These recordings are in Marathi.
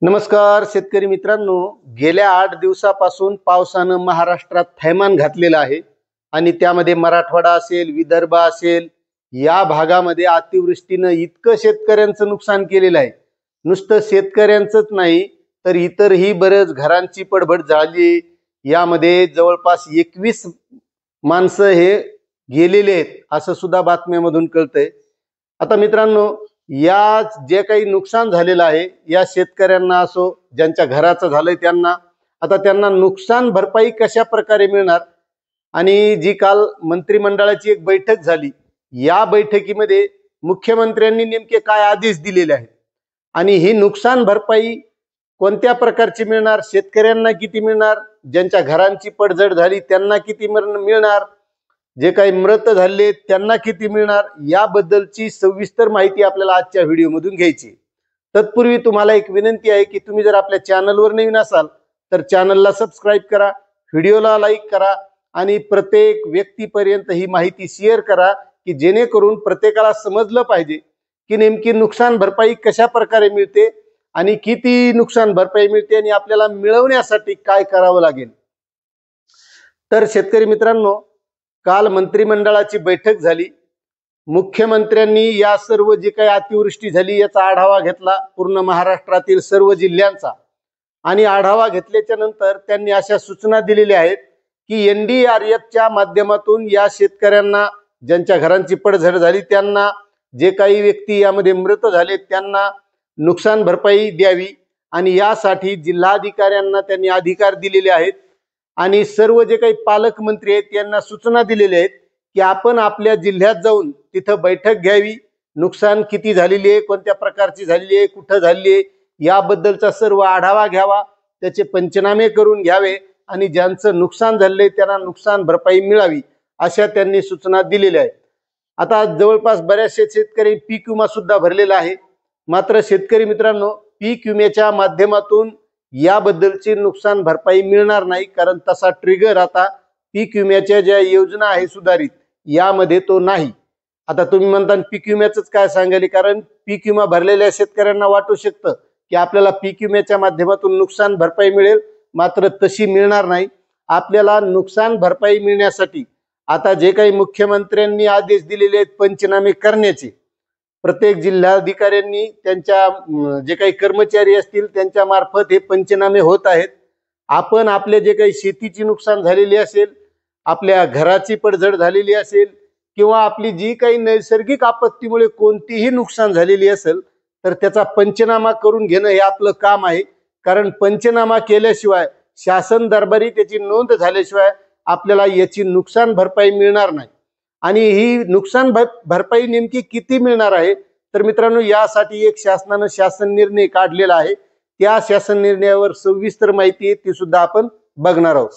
नमस्कार शेतकरी मित्रांनो, गेल्या 8 दिवसापासून पावसानं महाराष्ट्रात थैमान घातलेलं आहे आणि त्यामध्ये मराठवाडा असेल, विदर्भ असेल, या भागामध्ये अतिवृष्टीनं इतकं शेतकऱ्यांचं नुकसान केलेलं आहे. नुसतं शेतकऱ्यांचंच नाही तर इतरही बरेच घरांची पडझड झाली. यामध्ये जवळपास 21 माणसं हे गेलेले आहेत असं सुद्धा बातम्यामधून कळतंय. आता मित्रांनो, या जे काही नुकसान झालेलं आहे या शेतकऱ्यांना असो ज्यांच्या घराचं झालंय त्यांना नुकसान भरपाई कशा प्रकारे मिळणार आणि जी काल मंत्रिमंडळाची एक बैठक झाली या बैठकीमध्ये मुख्यमंत्र्यांनी नेमके काय आदेश दिलेले आहेत आणि ही नुकसान भरपाई कोणत्या प्रकारची मिळणार, शेतकऱ्यांना किती मिळणार, ज्यांच्या घरांची पडझड झाली त्यांना किती मिळणार, जे काही मृत झाले त्यांना किती मिळणार, याबद्दलची सविस्तर माहिती आपल्याला आजच्या व्हिडिओमधून घ्यायची. तत्पूर्वी तुम्हाला एक विनंती आहे की तुम्ही जर आपल्या चॅनलवर नवीन असाल तर चॅनलला सबस्क्राईब करा, व्हिडिओला लाईक करा आणि प्रत्येक व्यक्तीपर्यंत ही माहिती शेअर करा की जेणेकरून प्रत्येकाला समजलं पाहिजे की नेमकी नुकसान भरपाई कशा प्रकारे मिळते आणि किती नुकसान भरपाई मिळते आणि आपल्याला मिळवण्यासाठी काय करावं लागेल. तर शेतकरी मित्रांनो, काल मंत्रिमंडळाची बैठक झाली. मुख्यमंत्र्यांनी या सर्व जे काही अतिवृष्टी झाली याचा आढावा घेतला पूर्ण महाराष्ट्रातील सर्व जिल्ह्यांचा आणि आढावा घेतल्याच्या नंतर त्यांनी अशा सूचना दिलेल्या आहेत की NDRFच्या माध्यमातून या शेतकऱ्यांना ज्यांच्या घरांची पडझड झाली त्यांना, जे काही व्यक्ती यामध्ये मृत झाले त्यांना नुकसान भरपाई द्यावी आणि यासाठी जिल्हाधिकाऱ्यांना त्यांनी अधिकार दिलेले आहेत आणि सर्व जे काही पालकमंत्री आहेत यांना सूचना दिलेल्या आहेत की आपण आपल्या जिल्ह्यात जाऊन तिथं बैठक घ्यावी. नुकसान किती झालेली आहे, कोणत्या प्रकारची झालेली आहे, कुठं झालेली आहे याबद्दलचा सर्व आढावा घ्यावा, त्याचे पंचनामे करून घ्यावे आणि ज्यांचं नुकसान झालंय त्यांना नुकसान भरपाई मिळावी अशा त्यांनी सूचना दिलेल्या आहेत. आता जवळपास बऱ्याचशा शेतकरी पीक विमा सुद्धा भरलेला आहे. मात्र शेतकरी मित्रांनो, पीक विम्याच्या माध्यमातून याबद्दलची नुकसान भरपाई मिळणार नाही, कारण तसा ट्रिगर आता पीक विम्याच्या ज्या योजना आहे सुधारित यामध्ये तो नाही. आता तुम्ही म्हणता पीक विम्याच काय सांगायला, कारण पीक विमा भरलेल्या शेतकऱ्यांना वाटू शकतं की आपल्याला पीक विम्याच्या माध्यमातून नुकसान भरपाई मिळेल, मात्र तशी मिळणार नाही. आपल्याला नुकसान भरपाई मिळण्यासाठी आता जे काही मुख्यमंत्र्यांनी आदेश दिलेले आहेत पंचनामे करण्याचे, प्रत्येक जिल्हाधिकाऱ्यांनी त्यांच्या जे काही कर्मचारी असतील त्यांच्या मार्फत हे पंचनामे होत आहेत. आपण आपले जे काही शेतीची नुकसान झालेली असेल, आपल्या घराची पडझड झालेली असेल किंवा आपली जी काही नैसर्गिक आपत्तीमुळे कोणतीही नुकसान झालेली असेल तर त्याचा पंचनामा करून घेणं हे आपलं काम आहे. कारण पंचनामा केल्याशिवाय, शासन दरबारी त्याची नोंद झाल्याशिवाय आपल्याला याची नुकसान भरपाई मिळणार नाही. आणि ही नुकसान भरपाई नेमकी किती मिळणार आहे तर मित्रांनो, यासाठी एक शासनानं शासन निर्णय काढलेला आहे. त्या शासन निर्णयावर सविस्तर माहिती आहे ती सुद्धा आपण बघणार आहोत.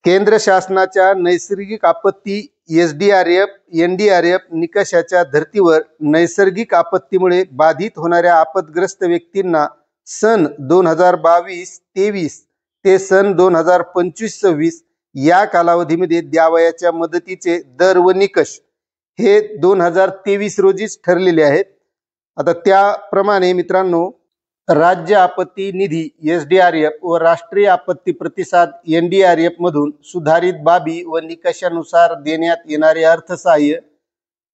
केंद्र शासनाच्या नैसर्गिक आपत्ती SDRF NDRF निकषाच्या धर्तीवर नैसर्गिक आपत्तीमुळे बाधित होणाऱ्या आपदग्रस्त व्यक्तींना सन 2022-23 ते सन 2025-26 या कालावधीमध्ये द्यावयाच्या मदतीचे दर व निकष हे 2023 रोजीच ठरलेले आहेत. आता त्याप्रमाणे मित्रांनो, राज्य आपत्ती निधी SDRF व राष्ट्रीय आपत्ती प्रतिसाद NDRF मधून सुधारित बाबी व निकषानुसार देण्यात येणारे अर्थसहाय्य,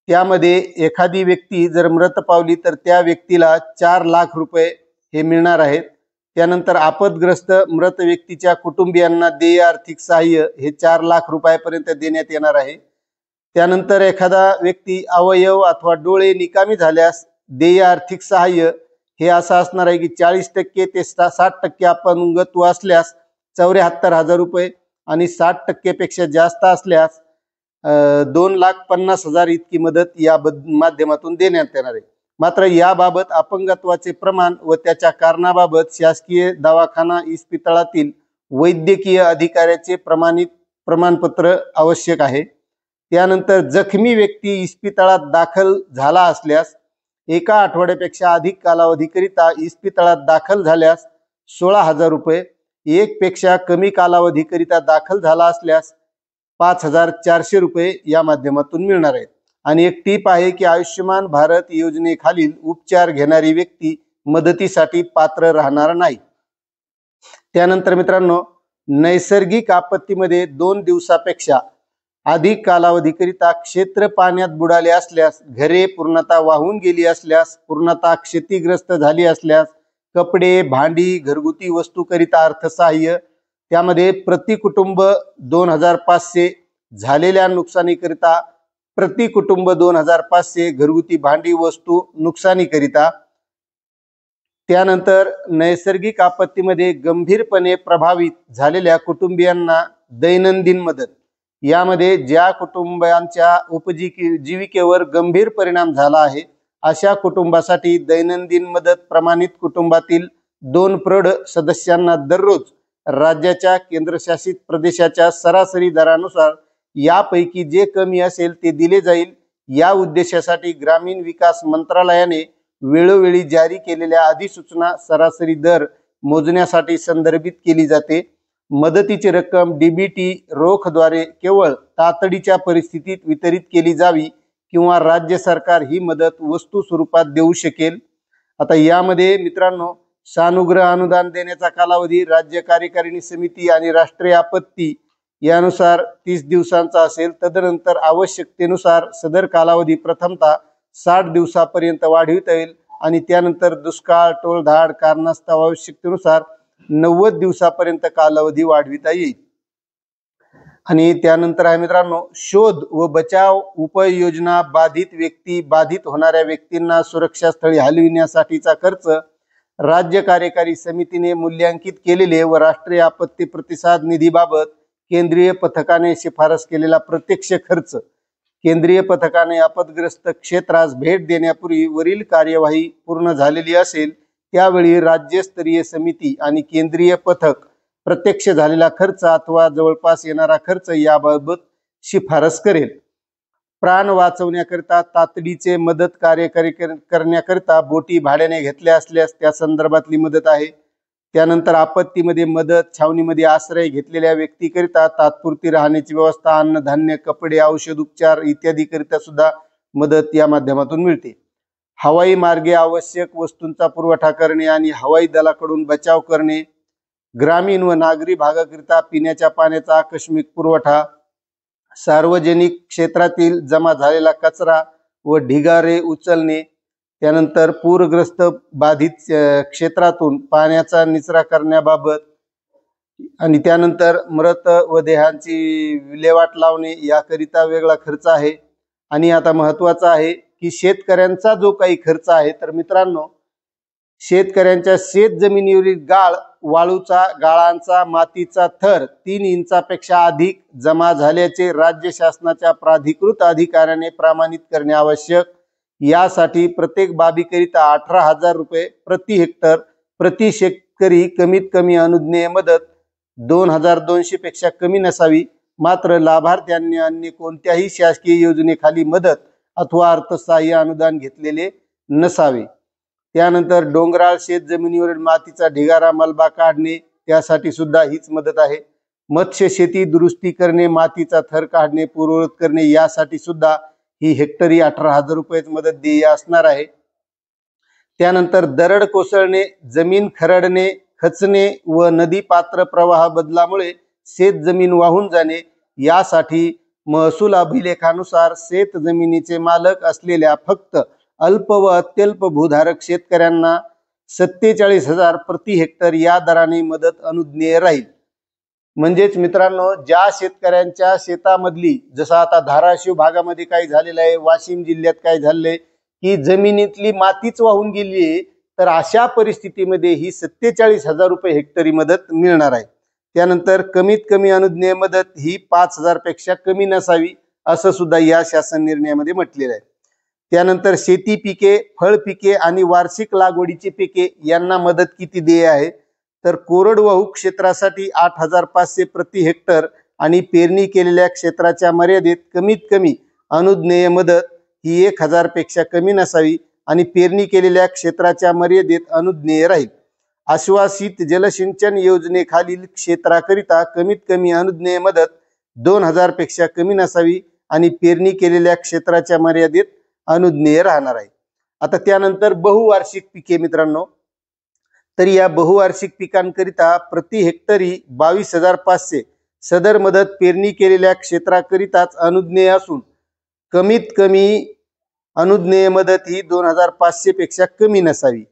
त्यामध्ये एखादी व्यक्ती जर मृत पावली तर त्या व्यक्तीला 4 लाख रुपये हे मिळणार आहेत. त्यानंतर आपदग्रस्त मृत व्यक्तीच्या कुटुंबियांना देय आर्थिक सहाय्य हे 4 लाख रुपयापर्यंत देण्यात येणार आहे. त्यानंतर एखादा व्यक्ती अवयव अथवा डोळे निकामी झाल्यास देय आर्थिक सहाय्य हे असं असणार आहे की 40% ते 60% अपंगत्व असल्यास 74,000 रुपये आणि 60% पेक्षा जास्त असल्यास 2,50,000 इतकी मदत या माध्यमातून देण्यात येणार आहे. मात्र याबाबत अपंगत्वाचे प्रमाण व त्याच्या कारणाबाबत शासकीय दवाखाना इस्पितळातील वैद्यकीय अधिकाऱ्याचे प्रमाणपत्र आवश्यक आहे. त्यानंतर जखमी व्यक्ती इस्पितळात दाखल झाला असल्यास 1 आठवड्यापेक्षा अधिक कालावधीकरिता इस्पितळात दाखल झाल्यास 16,000 रुपये, 1 पेक्षा कमी कालावधीकरिता दाखल झाला असल्यास 5,400 रुपये या माध्यमातून मिळणार आहेत. आणि एक टीप आहे की आयुष्यमान भारत योजनेखालील उपचार घेणारी व्यक्ती मदतीसाठी पात्र राहणार नाही। त्यानंतर मित्रांनो, नैसर्गिक आपत्तीमध्ये 2 दिवसापेक्षा अधिक कालावधीकरिता क्षेत्र पाण्यात बुडाले असल्यास, घरे पूर्णतः वाहून गेली असल्यास, पूर्णतः क्षतिग्रस्त झाली असल्यास, कपडे, भांडी, घरगुती वस्तूकरिता अर्थसहाय्य, त्यामध्ये प्रति कुटुंब 2500, झालेल्या नुकसानीकरिता प्रति कुटुंब 2500, घरगुती भांडी वस्तू नुकसानीकरिता। त्यानंतर नैसर्गिक आपत्तीमध्ये गंभीरपणे प्रभावित झालेल्या कुटुंबियांना दैनंदिन मदत, यामध्ये ज्या कुटुंबांच्या उपजीविकेवर गंभीर परिणाम झाला आहे अशा कुटुंबासाठी दैनंदिन मदत प्रमाणित कुटुंबातील 2 प्रौढ सदस्यांना दररोज राज्याच्या केंद्रशासित प्रदेशाच्या सरासरी दरानुसार यापैकी जे कमी असेल ते दिले जाईल। या उद्देशासाठी ग्रामीण विकास मंत्रालयाने वेळोवेळी जारी केलेल्या अधिसूचना सरासरी दर मोजण्यासाठी संदर्भित केली जाते। मदतीची रक्कम डीबीटी रोखद्वारे केवळ तातडीच्या परिस्थितीत वितरित केली जावी किंवा राज्य सरकार ही मदत वस्तू स्वरूपात देऊ शकेल। आता यामध्ये मित्रांनो, सानुग्रह अनुदान देण्याचा कालावधी राज्य कार्यकारिणी समिती आणि राष्ट्रीय आपत्ती यानुसार 30 दिवसांचा असेल। तदनंतर आवश्यकतेनुसार सदर कालावधी प्रथमतः 60 दिवसापर्यंत वाढविता येईल आणि त्यानंतर दुष्काळ, टोळधाड कारणास्तव आवश्यकतेनुसार 90 दिवसापर्यंत कालावधी वाढविता येईल। आणि त्यानंतर आहे मित्रांनो, शोध व बचाव उपाययोजना, बाधित व्यक्ती, बाधित होणाऱ्या व्यक्तींना सुरक्षा स्थळी हलविण्यासाठीचा खर्च, राज्य कार्यकारी समितीने मूल्यांकित केलेले व राष्ट्रीय आपत्ती प्रतिसाद निधीबाबत केंद्रीय पथकाने शिफारस केलेला प्रत्यक्ष खर्च, केंद्रीय पथकाने आपत्ग्रस्त क्षेत्रास भेट देण्यापूर्वी वरील कार्यवाही पूर्ण झालेली असेल त्यावेळी राज्यस्तरीय समिती आणि केंद्रीय पथक प्रत्यक्ष झालेला खर्च अथवा जवळपास येणारा खर्च याबाबत शिफारस करेल। प्राण वाचवण्याकरिता तातडीचे मदत कार्य करण्याकरिता बोटी भाड्याने घेतल्या असल्यास त्या संदर्भातली मदत आहे। त्यानंतर आपत्तीमध्ये मदत, छावणीमध्ये आश्रय घेतलेल्या व्यक्तीकरिता तात्पुरती राहण्याची व्यवस्था, अन्नधान्य, कपडे, औषध उपचार इत्यादी करिता सुद्धा मदत या माध्यमातून मिळते। हवाई मार्गे आवश्यक वस्तूंचा पुरवठा करणे आणि हवाई दलाकडून बचाव करणे, ग्रामीण व नागरी भागाकरिता पिण्याच्या पाण्याचा आकस्मिक पुरवठा, सार्वजनिक क्षेत्रातील जमा झालेला कचरा व ढिगारे उचलणे, त्यानंतर पूरग्रस्त बाधित क्षेत्रातून पाण्याचा निचरा करण्याबाबत आणि त्यानंतर मृत व देहांची विल्हेवाट लावणे याकरिता वेगळा खर्च आहे। आणि आता महत्त्वाचा आहे की शेतकऱ्यांचा जो काही खर्च आहे, तर मित्रांनो, शेतकऱ्यांच्या शेत जमिनीवरील गाळ, वाळूचा, गाळांचा, मातीचा थर 3 इंचापेक्षा अधिक जमा झाल्याचे राज्य शासनाच्या प्राधिकृत अधिकाऱ्याने प्रमाणित करणे आवश्यक। यासाठी प्रत्येक बाबीकरिता 18,000 रुपये प्रति हेक्टर प्रति शेतकरी कमीत कमी अनुज्ञेय मदत 2,200 पेक्षा कमी नसावी। मात्र लाभार्थ्यांनी अन्य कोणत्याही शासकीय योजनेखाली मदत अथवा अर्थसहाय्य अनुदान घेतलेले नसावे। त्यानंतर डोंगराळ शेत जमिनीवरील मातीचा ढिगारा, मलबा काढणे त्यासाठी सुद्धा हीच मदत आहे। मत्स्य शेती दुरुस्ती करणे, मातीचा थर काढणे, पूर्ववत करणे यासाठी सुद्धा ही हेक्टरी 18,000 रुपयेच मदत देय असणार आहे। त्यानंतर दरड कोसळणे, जमीन खरडणे, खचणे व नदी पात्र प्रवाह बदलामुळे शेत जमीन वाहून जाणे यासाठी महसूल अभिलेखानुसार शेत जमिनीचे मालक असलेल्या फक्त अल्प व अत्यल्प भूधारक शेतकऱ्यांना 47,000 प्रति हेक्टर या दराने मदत अनुज्ञेय राहील। म्हणजेच मित्रांनो, ज्या शेतकऱ्यांच्या शेतामधली, जसं आता धाराशिव भागामध्ये काय झालेलं आहे, वाशिम जिल्ह्यात काय झाले की जमिनीतली मातीच वाहून गेली, तर अशा परिस्थितीमध्ये ही 47,000 रुपये हेक्टरी मदत मिळणार आहे। त्यानंतर कमीत कमी अनुज्ञेय मदत ही 5,000 पेक्षा कमी नसावी असं सुद्धा या शासन निर्णयामध्ये म्हटलेलं आहे। त्यानंतर शेती पिके, फळ पिके आणि वार्षिक लागवडीची पिके यांना मदत किती देय आहे, तर कोरडवाहू क्षेत्रासाठी 8,500 प्रति हेक्टर आणि पेरणी केलेल्या क्षेत्राच्या मर्यादेत कमीत कमी अनुज्ञेय मदत ही 1,000 पेक्षा कमी नसावी आणि पेरणी केलेल्या क्षेत्राच्या मर्यादेत अनुज्ञेय राहील। आश्वासित जलसिंचन योजनेखालील क्षेत्राकरिता कमीत कमी अनुज्ञेय मदत 2,000 पेक्षा कमी नसावी आणि पेरणी केलेल्या क्षेत्राच्या मर्यादेत अनुज्ञेय राहणार आहे। आता त्यानंतर बहुवार्षिक पिके मित्रांनो, तर या बहुवार्षिक पिकांकरिता प्रति हेक्टरी 22,500 सदर मदत पेरणी केलेल्या क्षेत्राकरिताच अनुज्ञेय असून कमीत कमी अनुज्ञेय मदत ही 2,500 पेक्षा कमी नसावी।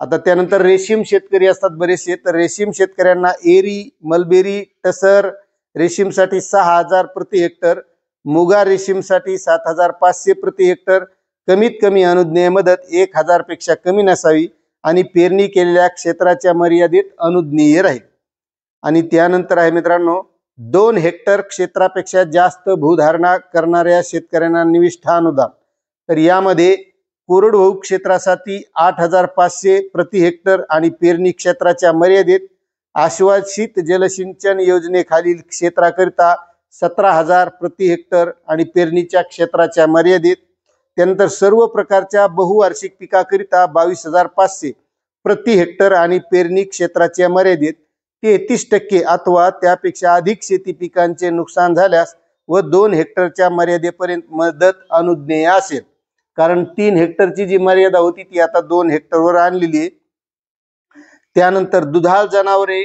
आता त्यानंतर रेशीम शेतकरी असतात बरेचसे, तर रेशीम शेतकऱ्यांना एरी, मलबेरी, टसर रेशीमसाठी 6,000 प्रति हेक्टर, मुगा रेशीमसाठी 7,500 प्रति हेक्टर, कमीत कमी अनुज्ञेय मदत 1,000 पेक्षा कमी नसावी आणि पेरणी केलेल्या क्षेत्राच्या मर्यादेत अनुज्ञेय राहील। आणि त्यानंतर आहे मित्रांनो, 2 हेक्टर क्षेत्रापेक्षा जास्त भूधारणा करणाऱ्या शेतकऱ्यांना निविष्ठा अनुदान, तर यामध्ये कोरडवाहू क्षेत्रासाठी 8,500 प्रति हेक्टर आणि पेरणी क्षेत्राच्या मर्यादेत आश्वासित जलसिंचन योजनेखालील क्षेत्राकरिता 17,000 प्रति हेक्टर आणि पेरणीच्या क्षेत्राच्या मर्यादेत, त्यानंतर सर्व प्रकारच्या बहुवार्षिक पिकाकरिता 22,500 प्रति हेक्टर आणि पेरणी क्षेत्राच्या मर्यादेत 33% अथवा त्यापेक्षा अधिक शेती पिकांचे नुकसान झाल्यास व 2 हेक्टरच्या मर्यादेपर्यंत मदत अनुज्ञेय असेल। कारण 3 हेक्टरची जी मर्यादा होती ती आता 2 हेक्टरवर आणलेली आहे। त्यानंतर दुधाळ जनावरे,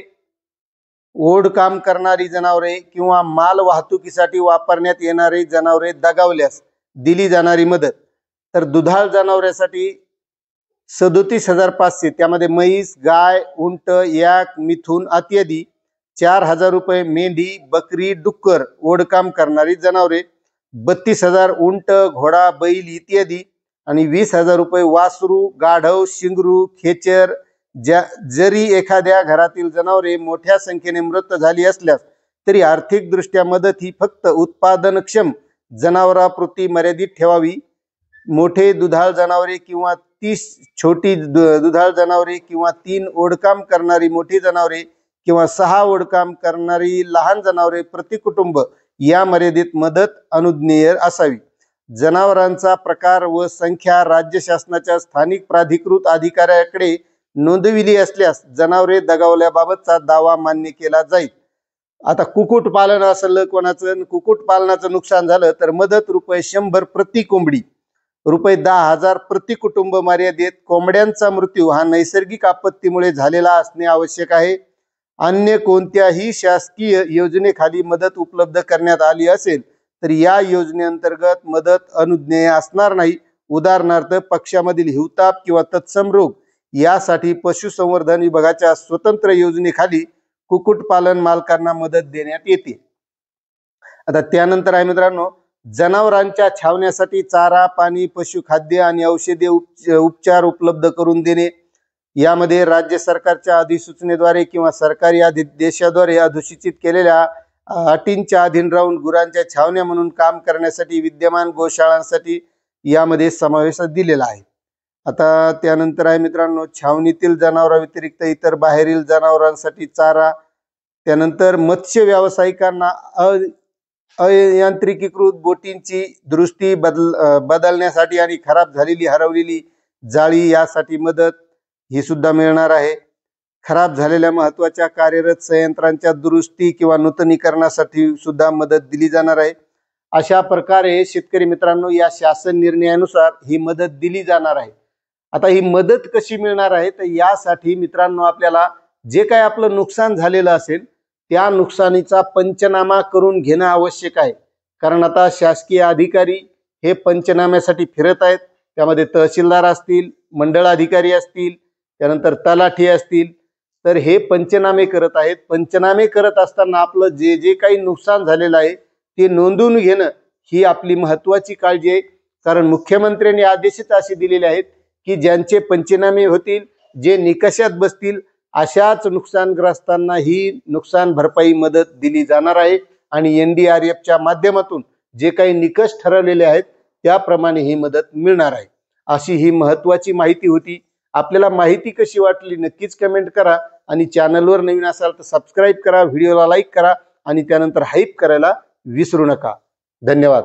ओढकाम करणारी जनावरे किंवा माल वाहतुकीसाठी वापरण्यात येणारी जनावरे दगावल्यास दिली जाणारी मदत, तर दुधाळ जनावरांसाठी 37,500, त्यामध्ये म्हैस, गाय, उंट, याक, मिथुन इत्यादी 4,000 रुपये, मेंढी, बकरी, डुक्कर ओढकाम करणारी जनावरे 32,000, उंट, घोडा, बैल इत्यादी आणि 20,000 रुपये वासरू, गाढव, शिंगरू, खेचर। जरी एखाद्या घरातील जनावरे मोठ्या संख्येने मृत झाली असल्यास तरी आर्थिकदृष्ट्या मदत ही फक्त उत्पादनक्षम जनावरांपुरती मर्यादित ठेवावी। मोठे दुधाळ जनावरे किंवा 30 छोटी दुधाळ जनावरे किंवा 3 ओढकाम करणारी मोठी जनावरे किंवा 6 ओढकाम करणारी लहान जनावरे प्रति कुटुंब या मर्यादेत मदत अनुज्ञेय असावी। जनावरांचा प्रकार व संख्या राज्य शासनाच्या स्थानिक प्राधिकृत अधिकाऱ्याकडे नोंदविली असल्यास जनावरे दगावल्याबाबतचा दावा मान्य केला जाईल। आता कुक्कुटपालन असलं कोणाचं, कुक्कुटपालनाचं नुकसान झालं तर मदत ₹100 प्रति कोंबडी, ₹10,000 प्रति कुटुंब मर्यादेत। कोंबड्यांचा मृत्यू हा नैसर्गिक आपत्तीमुळे झालेला असणे आवश्यक आहे। अन्य कोणत्याही शासकीय योजनेखाली मदत उपलब्ध करण्यात आली असेल तर या योजनेअंतर्गत मदत अनुज्ञेय असणार नाही। उदाहरणार्थ पक्ष्यामधील हिवताप किंवा तत्सम रोग यासाठी पशुसंवर्धन विभागाच्या स्वतंत्र योजनेखाली कुक्कुटपालन मालकांना मदत देण्यात येते। आता त्यानंतर आहे मित्रांनो, जनावरांच्या छावण्यासाठी चारा, पाणी, पशुखाद्य आणि औषधी उपचार उपलब्ध करून देणे। यामध्ये राज्य सरकारच्या अधिसूचनेद्वारे किंवा सरकारी आदेशाद्वारे अधिसूचित केलेल्या अटींच्या अधीन राहून गुरांच्या छावण्या म्हणून काम करण्यासाठी विद्यमान गोशाळांसाठी यामध्ये समावेश दिलेला आहे। आता त्यानंतर आहे मित्रांनो, छावणीतील जनावरांव्यतिरिक्त इतर बाहेरील जनावरांसाठी चारा। त्यानंतर मत्स्य व्यावसायिकांना अयांत्रिकीकृत बोटींची दुरुस्ती बदलण्यासाठी आणि खराब झालेली हरवलेली जाळी यासाठी मदत ही सुद्धा मिळणार आहे। खराब झालेल्या महत्त्वाच्या कार्यरत संयंत्रांच्या दुरुस्ती किंवा नूतनीकरणासाठी सुद्धा मदत दिली जाणार आहे। अशा प्रकारे शेतकरी मित्रांनो या शासन निर्णयानुसार ही मदत दिली जाणार आहे। आता ही मदत कशी मिळणार आहे, तर यासाठी मित्रांनो आपल्याला जे काही आपलं नुकसान झालेलं असेल त्या नुकसानीचा पंचनामा करून घेणं आवश्यक आहे। कारण आता शासकीय अधिकारी हे पंचनाम्यासाठी फिरत आहेत, त्यामध्ये तहसीलदार असतील, मंडळ अधिकारी असतील, त्यानंतर तलाठी असतील, तर हे पंचनामे करत आहेत। पंचनामे करत असताना आपलं जे जे काही नुकसान झालेलं आहे ते नोंदवून घेणं ही आपली महत्त्वाची काळजी आहे। कारण मुख्यमंत्र्यांनी आदेशच असे दिलेले आहेत की ज्यांचे पंचनामे होतील, जे निकषात बसतील अशाच नुकसानग्रस्तांना ही नुकसान भरपाई मदत दिली जाणार आहे आणि NDRFच्या माध्यमातून जे काही निकष ठरवलेले आहेत त्याप्रमाणे ही मदत मिळणार आहे। अशी ही महत्त्वाची माहिती होती। आपल्याला माहिती कशी वाटली नक्कीच कमेंट करा आणि चॅनलवर नवीन असाल तर सबस्क्राइब करा, व्हिडिओला लाईक करा आणि त्यानंतर हाईप करायला विसरू नका। धन्यवाद।